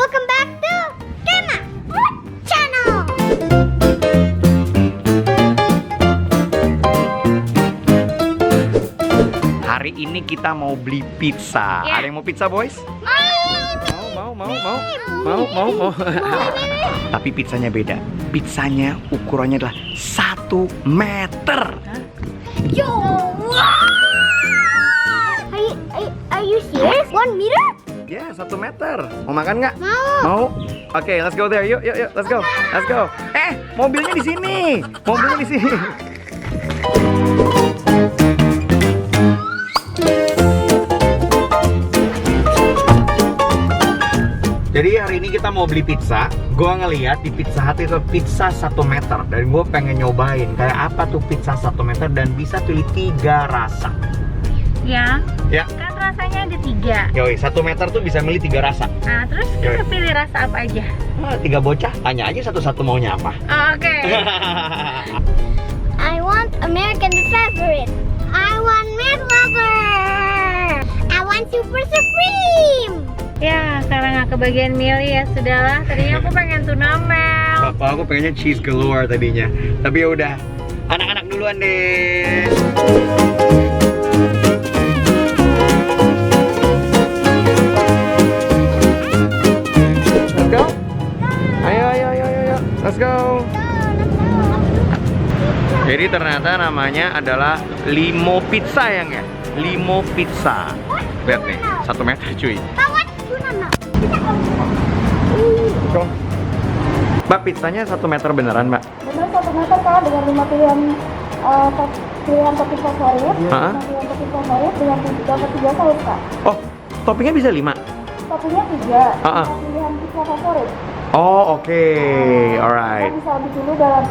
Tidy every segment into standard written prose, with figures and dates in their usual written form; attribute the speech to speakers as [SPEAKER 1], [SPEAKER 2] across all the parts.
[SPEAKER 1] Welcome back to Kema Food Channel.
[SPEAKER 2] Hari ini kita mau beli pizza.
[SPEAKER 1] Ya.
[SPEAKER 2] Ada yang mau pizza, boys? Mau. Tapi pizzanya beda. Pizzanya ukurannya adalah 1 meter.
[SPEAKER 1] Yo! Are you serious? 1 meter?
[SPEAKER 2] Ya, 1 meter. Mau makan nggak?
[SPEAKER 1] Mau.
[SPEAKER 2] Mau? Oke, let's go there. Yuk, let's go. Let's go. Mobilnya di sini. Mobilnya di sini. Jadi hari ini kita mau beli pizza. Gua ngeliat di Pizza Hut itu pizza 1 meter. Dan gue pengen nyobain kayak apa tuh pizza 1 meter dan bisa pilih 3 rasa.
[SPEAKER 3] Ya,
[SPEAKER 2] Ya.
[SPEAKER 3] kan rasanya ada 3.
[SPEAKER 2] Yoi, 1 meter tuh bisa milih 3 rasa.
[SPEAKER 3] Nah, terus kita pilih rasa apa aja?
[SPEAKER 2] 3 bocah, tanya aja satu-satu maunya apa.
[SPEAKER 3] Oke.
[SPEAKER 1] I want American favorite. I want meat lover. I want super supreme.
[SPEAKER 3] Ya, karena nggak kebagian milih ya sudahlah. Tadinya aku pengen tuna melt.
[SPEAKER 2] Bapak aku pengennya cheese galore tadinya. Tapi ya udah, anak-anak duluan deh. Let's go. Ayo. Let's go. Jadi ternyata namanya adalah Limo Pizza ya. Limo Pizza. Lihat nih, 1 meter cuy.
[SPEAKER 1] Kawan tuna melt.
[SPEAKER 2] Go. Mbak, pizzanya 1 meter beneran, Mbak?
[SPEAKER 4] Benar 1 meter Kak, dengan 5 pilihan topping favorit,
[SPEAKER 2] Hah?
[SPEAKER 4] 5 pilihan topping favorit dengan dapat 3 saus Kak.
[SPEAKER 2] Oh, toppingnya bisa 5?
[SPEAKER 4] Toppingnya 3,
[SPEAKER 2] Ah.
[SPEAKER 4] pilihan pizza favorit.
[SPEAKER 2] Oh, oke. Alright.
[SPEAKER 4] Kakak bisa dipilih dalam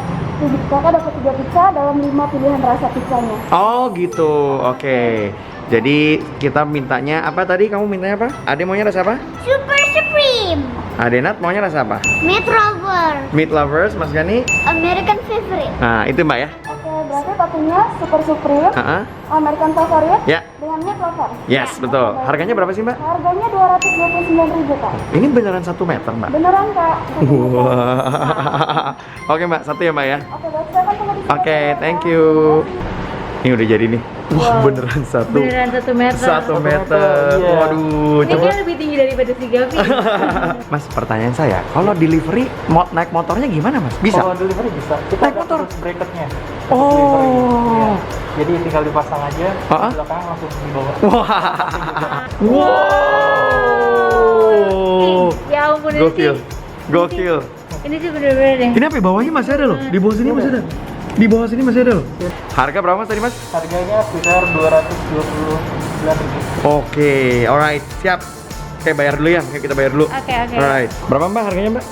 [SPEAKER 4] Kakak dapat 3 pizza dalam 5 pilihan rasa pizzanya.
[SPEAKER 2] Oh, gitu. Oke. Jadi kita mintanya apa tadi? Kamu mintanya apa? Ade maunya rasa apa?
[SPEAKER 1] Super supreme.
[SPEAKER 2] Adenat maunya rasa apa?
[SPEAKER 1] Meat lover.
[SPEAKER 2] Meat lovers, Mas Gani?
[SPEAKER 1] American favorite.
[SPEAKER 2] Nah, itu Mbak ya?
[SPEAKER 4] Oke, berarti toppingnya super supreme,
[SPEAKER 2] Heeh.
[SPEAKER 4] American favorit,
[SPEAKER 2] Ya.
[SPEAKER 4] dengan meat lover.
[SPEAKER 2] Yes, betul. Harganya berapa sih, Mbak?
[SPEAKER 4] Harganya 229.000 Kak.
[SPEAKER 2] Ini beneran 1 meter, Mbak?
[SPEAKER 4] Beneran Kak.
[SPEAKER 2] Wah. Oke, Mbak. 1 ya, Mbak ya?
[SPEAKER 4] Oke, baik, saya akan tunggu di sini.
[SPEAKER 2] Oke, thank you. Ini udah jadi nih. Wah, beneran 1
[SPEAKER 3] Beneran 1 meter.
[SPEAKER 2] 1 meter.
[SPEAKER 5] Iya.
[SPEAKER 2] Waduh,
[SPEAKER 3] Ini
[SPEAKER 2] coba.
[SPEAKER 3] kan lebih tinggi daripada si Gavi.
[SPEAKER 2] Mas, pertanyaan saya, kalau delivery naik motornya gimana, Mas? Bisa?
[SPEAKER 5] Kalau delivery bisa. Kita
[SPEAKER 2] Naik
[SPEAKER 5] ada
[SPEAKER 2] motor?
[SPEAKER 5] terus bracketnya.
[SPEAKER 2] Oh.
[SPEAKER 5] Delivery. Iya. Jadi tinggal dipasang aja,
[SPEAKER 2] Ah.
[SPEAKER 5] di belakang langsung dibawa.
[SPEAKER 2] Wah. Wow.
[SPEAKER 3] Ya ampun ini
[SPEAKER 2] Gokil.
[SPEAKER 3] sih.
[SPEAKER 2] Gokil.
[SPEAKER 3] Ini sih bener-bener deh.
[SPEAKER 2] Ini apa ya? Bawahnya masih ada loh. Di bawah sini masih ada. Di bawah sini masih ada loh. Harga berapa Mas tadi, Mas?
[SPEAKER 5] Harganya sekitar 229.000.
[SPEAKER 2] Oke, alright, siap. Oke, bayar dulu ya. Yuk kita bayar dulu.
[SPEAKER 3] Oke.
[SPEAKER 2] Alright. Berapa Mbak harganya, Mbak?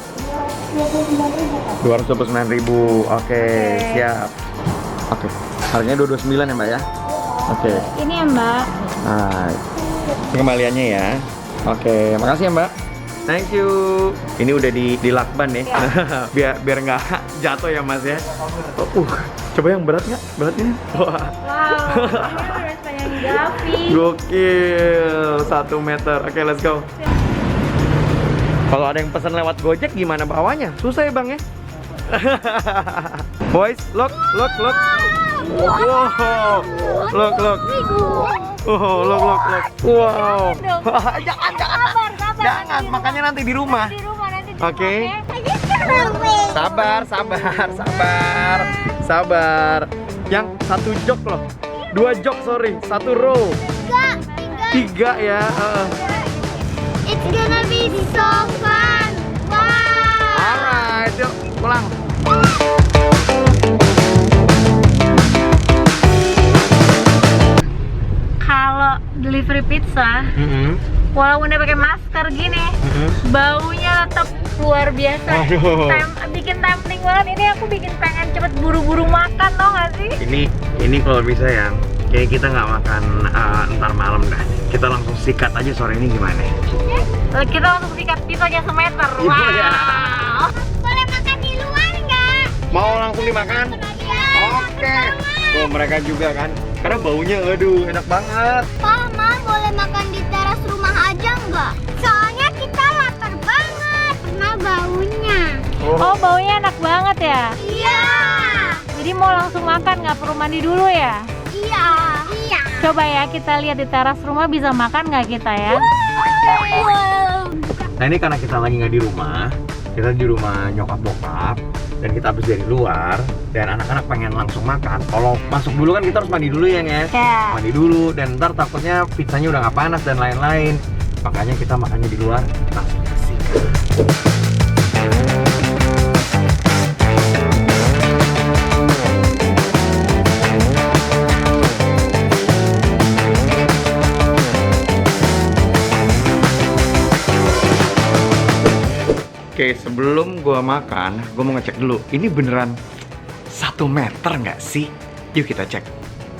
[SPEAKER 4] 29.000 Kak.
[SPEAKER 2] 229.000. Oke, siap. Oke. Harganya 229 ya, Mbak ya? Oke.
[SPEAKER 3] Ini ya Mbak.
[SPEAKER 2] Nah, ini kembaliannya ya. Oke, makasih ya Mbak. Thank you. Ini udah di lakban ya. biar nggak jatuh ya Mas ya. Coba yang berat nggak? Beratnya? Wah,
[SPEAKER 3] Wow, ini udah sepanjang Gavi.
[SPEAKER 2] gokil. 1 meter. Oke, let's go. Kalau ada yang pesan lewat Gojek gimana bawanya? Susah ya Bang ya? Boys, look. Wow. Look. Oh, look. Wow. Jangan, makanya nanti di rumah.
[SPEAKER 3] Di rumah nanti.
[SPEAKER 2] Oke. Sabar. Yang 1 jok loh. 2 jok, sorry. 1 row. 3 ya.
[SPEAKER 1] It's gonna be so fun. Wow.
[SPEAKER 2] Alright, yuk pulang.
[SPEAKER 3] Kalau delivery pizza, walaupun udah pakai masker gini, baunya tetap luar biasa.
[SPEAKER 2] Aduh.
[SPEAKER 3] Bikin tempting banget. Ini aku bikin pengen cepet buru-buru makan, tau gak sih?
[SPEAKER 2] Ini kalau bisa ya, kayak kita nggak makan ntar malam dah. Kita langsung sikat aja sore ini gimana?
[SPEAKER 3] Kita langsung sikat pizzanya semeter.
[SPEAKER 2] Iya.
[SPEAKER 3] Wow.
[SPEAKER 1] Boleh makan di luar nggak?
[SPEAKER 2] Mau langsung dimakan? Oke. Tuh mereka juga kan. Karena baunya aduh enak banget.
[SPEAKER 1] Mama boleh makan di teras rumah aja nggak? Soalnya kita lapar banget.
[SPEAKER 3] baunya enak banget ya.
[SPEAKER 1] Iya.
[SPEAKER 3] Jadi mau langsung makan, nggak perlu mandi dulu ya?
[SPEAKER 1] Iya. Iya.
[SPEAKER 3] Coba ya kita lihat di teras rumah bisa makan nggak kita ya?
[SPEAKER 1] Wow.
[SPEAKER 2] Nah ini karena kita lagi nggak di rumah, kita di rumah nyokap bokap dan kita habis dari luar dan anak-anak pengen langsung makan. Kalau masuk dulu kan kita harus mandi dulu ya, Nges?
[SPEAKER 3] Ya.
[SPEAKER 2] Mandi dulu dan ntar takutnya pizzanya udah nggak panas dan lain-lain. Makanya kita makannya di luar langsung kasih. Oke, sebelum gua makan, gua mau ngecek dulu. Ini beneran 1 meter nggak sih? Yuk kita cek.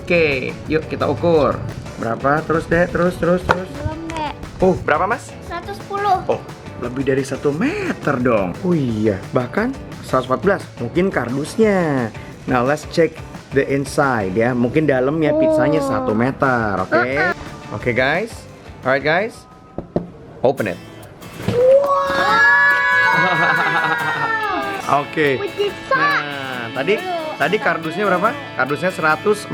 [SPEAKER 2] Oke, yuk kita ukur. Berapa? Terus deh, terus.
[SPEAKER 1] Belum deh.
[SPEAKER 2] Oh, berapa mas?
[SPEAKER 1] 110.
[SPEAKER 2] Oh, lebih dari 1 meter dong. Oh iya, bahkan 114. Mungkin kardusnya. Now let's check the inside ya. Mungkin dalamnya pizzanya 1 meter, oke? Oke guys, alright guys, open it. Oke. Nah, tadi kardusnya berapa? Kardusnya 114.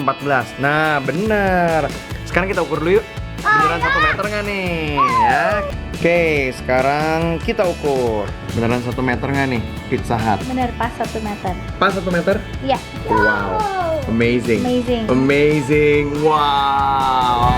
[SPEAKER 2] Nah, benar. Sekarang kita ukur dulu yuk. Beneran 1 meter nggak nih? Ya. Oke, sekarang kita ukur. Beneran 1 meter nggak nih? Pizza Hut.
[SPEAKER 3] Bener pas 1 meter.
[SPEAKER 2] Pas 1 meter?
[SPEAKER 3] Iya.
[SPEAKER 2] Wow. Amazing.
[SPEAKER 3] Amazing.
[SPEAKER 2] Amazing. Wow.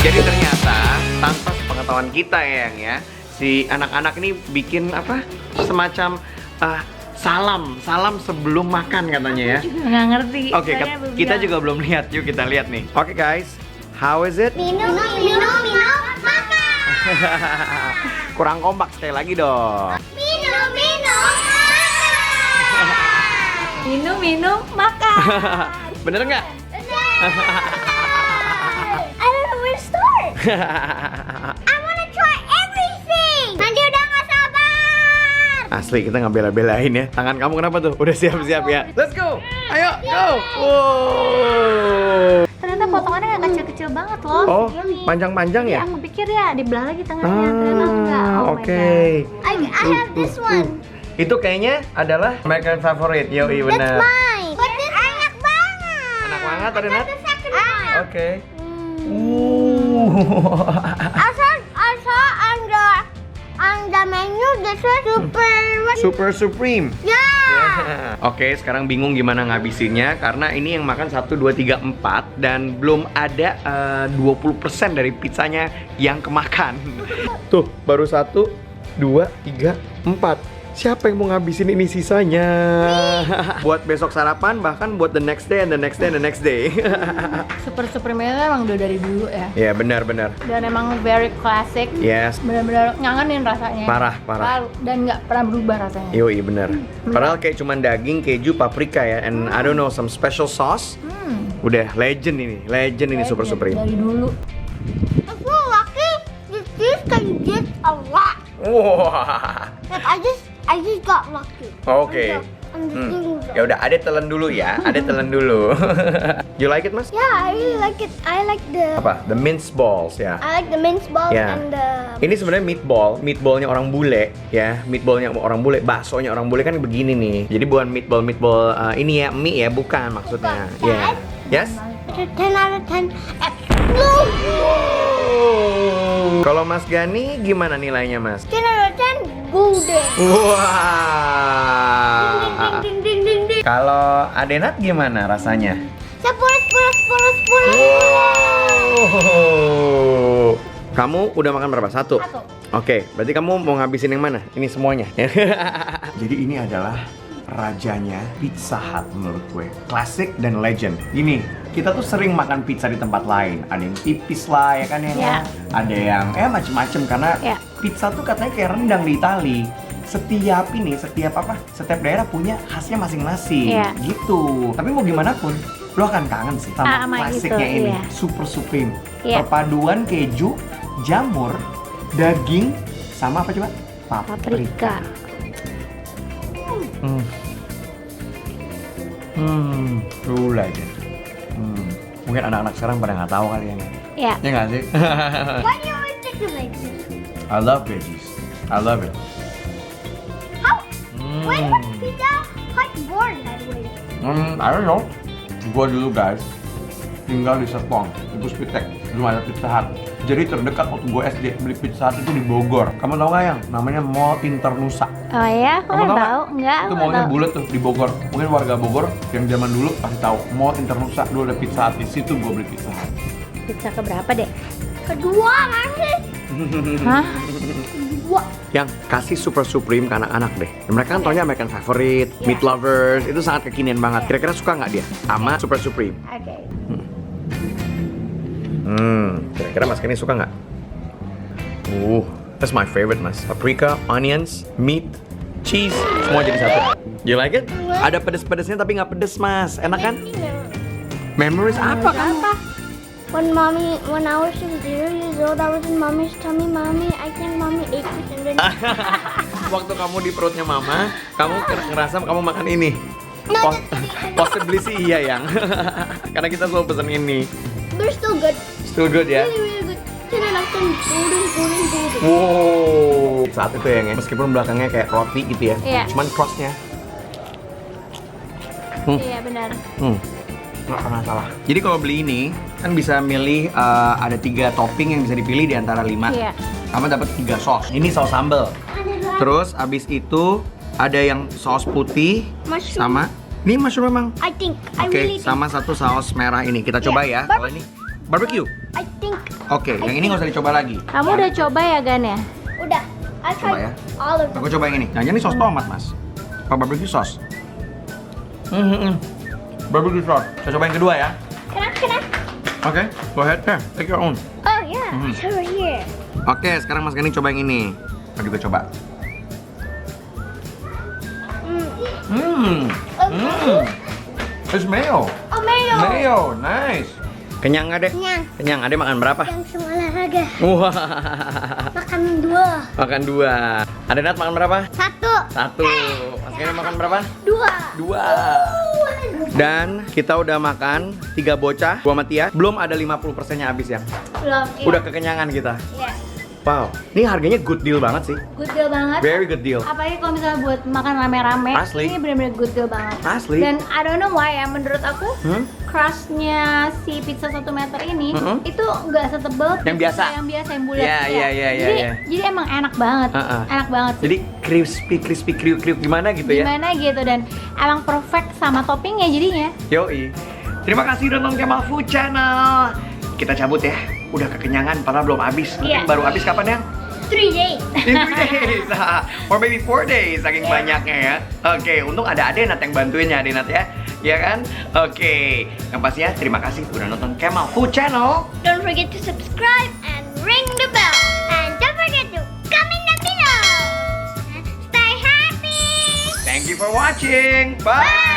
[SPEAKER 2] Jadi ternyata tanpa sepengetahuan kita ya, Yang ya, si anak-anak ini bikin apa? Semacam salam sebelum makan katanya ya.
[SPEAKER 3] Nggak ngerti.
[SPEAKER 2] Oke,
[SPEAKER 3] Saya belum
[SPEAKER 2] kita
[SPEAKER 3] bilang.
[SPEAKER 2] juga belum lihat. Yuk kita lihat nih. Oke guys, how is it?
[SPEAKER 1] Minum, makan.
[SPEAKER 2] Kurang kompak sekali lagi dong.
[SPEAKER 1] Minum,
[SPEAKER 3] Minum, makan.
[SPEAKER 2] Bener nggak?
[SPEAKER 1] I don't know where to start. I wanna try everything. Nanti udah nggak sabar.
[SPEAKER 2] Asli kita nggak bela-belain ya. Tangan kamu kenapa tuh? Udah siap-siap ya. Let's go. Ayo, go. Wow.
[SPEAKER 3] Ternyata potongannya nggak kecil-kecil banget loh.
[SPEAKER 2] Oh,
[SPEAKER 3] segini.
[SPEAKER 2] panjang-panjang ya?
[SPEAKER 3] Aku pikir ya dibelah lagi tengahnya. Ternyata enggak. Oh my
[SPEAKER 2] Oke.
[SPEAKER 3] God.
[SPEAKER 1] I have this one.
[SPEAKER 2] Itu kayaknya adalah American favorite. Yoi,
[SPEAKER 1] That's
[SPEAKER 2] benar.
[SPEAKER 1] mine. But this enak banget.
[SPEAKER 2] Enak banget, ada Nat?
[SPEAKER 1] The second one.
[SPEAKER 2] Oke.
[SPEAKER 1] Also on the menu this was
[SPEAKER 2] Super Supreme.
[SPEAKER 1] Yeah.
[SPEAKER 2] Oke, sekarang bingung gimana ngabisinnya karena ini yang makan 1, 2, 3, 4 dan belum ada 20% dari pizzanya yang kemakan. Tuh, baru 1, 2, 3, 4. Siapa yang mau ngabisin ini sisanya? Buat besok sarapan, bahkan buat the next day and the next day and the next day.
[SPEAKER 3] Super Supreme itu emang udah dari dulu ya.
[SPEAKER 2] Ya, benar-benar.
[SPEAKER 3] Dan emang very classic.
[SPEAKER 2] Yes.
[SPEAKER 3] Benar-benar ngangenin rasanya.
[SPEAKER 2] Parah.
[SPEAKER 3] Dan nggak pernah berubah rasanya.
[SPEAKER 2] Yoi, benar. Padahal kayak cuman daging, keju, paprika ya, and I don't know some special sauce. Udah legend ini Super Supreme.
[SPEAKER 3] Dari dulu.
[SPEAKER 1] If you're lucky, this can get a lot.
[SPEAKER 2] Wah.
[SPEAKER 1] Like I just got lucky.
[SPEAKER 2] Oke.
[SPEAKER 1] On the things.
[SPEAKER 2] Ya udah, Ade telan dulu ya. Ade telan dulu. You like it, Mas?
[SPEAKER 1] Yeah, I really like it. I like the
[SPEAKER 2] Apa? The mince balls ya.
[SPEAKER 1] I like the mince balls
[SPEAKER 2] Ya.
[SPEAKER 1] and the
[SPEAKER 2] Ini sebenarnya meatballnya orang bule ya. Meatballnya orang bule, baksonya orang bule kan begini nih. Jadi bukan meatball ini ya, mie ya, bukan maksudnya.
[SPEAKER 1] Bukan,
[SPEAKER 2] Ya.
[SPEAKER 1] kan?
[SPEAKER 2] Yes?
[SPEAKER 1] 10 out of 10.
[SPEAKER 2] Kalau Mas Gani gimana nilainya, Mas?
[SPEAKER 1] 10 out of 10 golden.
[SPEAKER 2] Wah.
[SPEAKER 1] Ding ding ding ding.
[SPEAKER 2] Kalau Adenat gimana rasanya?
[SPEAKER 1] 10 10 10 10.
[SPEAKER 2] Wow. Kamu udah makan berapa? 1?
[SPEAKER 3] Satu.
[SPEAKER 2] Oke, berarti kamu mau ngabisin yang mana? Ini semuanya. Jadi ini adalah rajanya Pizza Hut menurut gue. Klasik dan legend. Gini, kita tuh sering makan pizza di tempat lain. Ada yang tipis lah ya kan ya.
[SPEAKER 3] Ya.
[SPEAKER 2] Ada yang macem-macem karena
[SPEAKER 3] Ya.
[SPEAKER 2] pizza tuh katanya kayak rendang di Itali. Setiap daerah punya khasnya masing-masing.
[SPEAKER 3] Ya.
[SPEAKER 2] Gitu. Tapi mau gimana pun, lo akan kangen sih sama
[SPEAKER 3] Sama
[SPEAKER 2] klasiknya
[SPEAKER 3] itu,
[SPEAKER 2] ini,
[SPEAKER 3] iya.
[SPEAKER 2] Super Supreme.
[SPEAKER 3] Iya.
[SPEAKER 2] Perpaduan keju jamur, daging, sama apa coba?
[SPEAKER 3] Paprika.
[SPEAKER 2] Lagi. Mungkin anak-anak sekarang pada nggak tahu kali ya.
[SPEAKER 3] Ya.
[SPEAKER 2] Ya nggak sih?
[SPEAKER 1] Why do you always take the veggies?
[SPEAKER 2] I love veggies. I love it.
[SPEAKER 1] How? When was Pizza Hut born, by the way?
[SPEAKER 2] I don't know. Gua dulu guys tinggal di Serpong, Ibu Spitek, belum ada Pizza Hut. Jadi terdekat waktu gue SD beli Pizza Hut itu di Bogor. Kamu tahu nggak yang namanya Mall Internusa?
[SPEAKER 3] Oh ya, aku
[SPEAKER 2] Kamu
[SPEAKER 3] nggak
[SPEAKER 2] tahu
[SPEAKER 3] tahu. Enggak,
[SPEAKER 2] Itu
[SPEAKER 3] aku
[SPEAKER 2] mallnya
[SPEAKER 3] nggak tahu.
[SPEAKER 2] bulat tuh di Bogor. Mungkin warga Bogor yang zaman dulu pasti tahu. Mall Internusa dulu ada Pizza Hut, di situ gue beli Pizza Hut.
[SPEAKER 3] Pizza keberapa deh?
[SPEAKER 1] Kedua, masih.
[SPEAKER 3] Hah?
[SPEAKER 1] Kedua.
[SPEAKER 2] Yang kasih Super Supreme ke anak-anak deh. Mereka kan taunya American Favorite,
[SPEAKER 3] Iya.
[SPEAKER 2] Meat Lovers, itu sangat kekinian banget. Kira-kira suka nggak dia sama Super Supreme?
[SPEAKER 3] Oke.
[SPEAKER 2] Kira-kira Mas Kenny suka nggak? That's my favorite Mas. Paprika, onions, meat, cheese, semua jadi satu. You like it? Ada pedes-pedesnya tapi nggak pedes Mas. Enak kan? Memories apa kan?
[SPEAKER 1] When I was 0 years old, I was in mommy's tummy. Mommy, I think mommy ate it and then.
[SPEAKER 2] Waktu kamu di perutnya mama, kamu ngerasa kamu makan ini. Possibly sih iya yang. Karena kita selalu pesen ini.
[SPEAKER 1] But it's still good.
[SPEAKER 2] Still good ya?
[SPEAKER 1] Really, really good. Then I golden.
[SPEAKER 2] Wow. Saat itu ya, meskipun belakangnya kayak roti gitu ya.
[SPEAKER 3] Iya.
[SPEAKER 2] Cuman crostnya
[SPEAKER 3] Iya benar.
[SPEAKER 2] nggak pernah salah. Jadi kalau beli ini kan bisa milih ada 3 topping yang bisa dipilih di antara 5.
[SPEAKER 3] Iya.
[SPEAKER 2] Kamu dapat 3 saus. Ini saus sambal. Terus abis itu ada yang saus putih
[SPEAKER 1] Mushroom.
[SPEAKER 2] sama ini mushroom memang.
[SPEAKER 1] I think. I
[SPEAKER 2] Oke,
[SPEAKER 1] really think.
[SPEAKER 2] sama satu saus merah ini. Kita coba ya. Kalau ini barbecue.
[SPEAKER 1] I think.
[SPEAKER 2] Oke, yang ini nggak usah dicoba lagi.
[SPEAKER 3] Kamu udah coba ya Gan ya?
[SPEAKER 1] Udah. I
[SPEAKER 2] Coba
[SPEAKER 1] tried
[SPEAKER 2] ya.
[SPEAKER 1] all of them.
[SPEAKER 2] Aku coba yang ini. Yang ini saus tomat, Mas. Apa barbecue sauce? Barbecue sauce. Saya coba yang kedua ya.
[SPEAKER 1] Can I?
[SPEAKER 2] Oke, go ahead. Here, take your own.
[SPEAKER 1] Oh yeah, it's over here.
[SPEAKER 2] Oke, sekarang Mas Kenny coba yang ini. Mari kita coba. It's mayo.
[SPEAKER 1] Oh mayo.
[SPEAKER 2] Mayo, nice. Kenyang nggak, Dek?
[SPEAKER 1] Kenyang.
[SPEAKER 2] Kenyang. Adek makan berapa?
[SPEAKER 1] Yang semua olahraga.
[SPEAKER 2] Wah,
[SPEAKER 1] Makan 2.
[SPEAKER 2] makan 2. Adek Nat makan berapa?
[SPEAKER 1] 1.
[SPEAKER 2] 1. Mas Kenny makan berapa?
[SPEAKER 1] 2.
[SPEAKER 2] 2. Dan kita udah makan 3 bocah, gua sama Tia. Belum ada 50%-nya habis ya.
[SPEAKER 3] Belum. Iya.
[SPEAKER 2] Udah kekenyangan kita.
[SPEAKER 3] Iya.
[SPEAKER 2] Wow, ini harganya good deal banget sih.
[SPEAKER 3] Good deal banget.
[SPEAKER 2] Very good deal.
[SPEAKER 3] Apalagi kalau misalnya buat makan rame-rame,
[SPEAKER 2] Asli.
[SPEAKER 3] ini benar-benar good deal banget.
[SPEAKER 2] Asli.
[SPEAKER 3] Dan I don't know why ya, menurut aku crustnya si pizza 1 meter ini itu nggak setebal
[SPEAKER 2] Yang biasa.
[SPEAKER 3] yang biasa yang bulat.
[SPEAKER 2] Iya,
[SPEAKER 3] ya.
[SPEAKER 2] iya.
[SPEAKER 3] Jadi emang enak banget, enak banget. Sih.
[SPEAKER 2] Jadi crispy, kriuk gimana gitu ya?
[SPEAKER 3] Gimana gitu dan emang perfect sama toppingnya jadinya.
[SPEAKER 2] Yoi. Terima kasih udah nonton Kemal Food Channel. Kita cabut ya. Udah kekenyangan, padahal belum habis. Mungkin
[SPEAKER 3] Iya.
[SPEAKER 2] baru habis kapan ya?
[SPEAKER 1] 3 days.
[SPEAKER 2] In 3 days, or maybe 4 days, saking banyaknya ya. Oke, untung ada Adenat yang bantuin ya Adenat ya. Ya kan? Oke, yang pastinya terima kasih udah nonton Kemal Food Channel.
[SPEAKER 1] Don't forget to subscribe and ring the bell. And don't forget to comment down below. Stay happy.
[SPEAKER 2] Thank you for watching. Bye.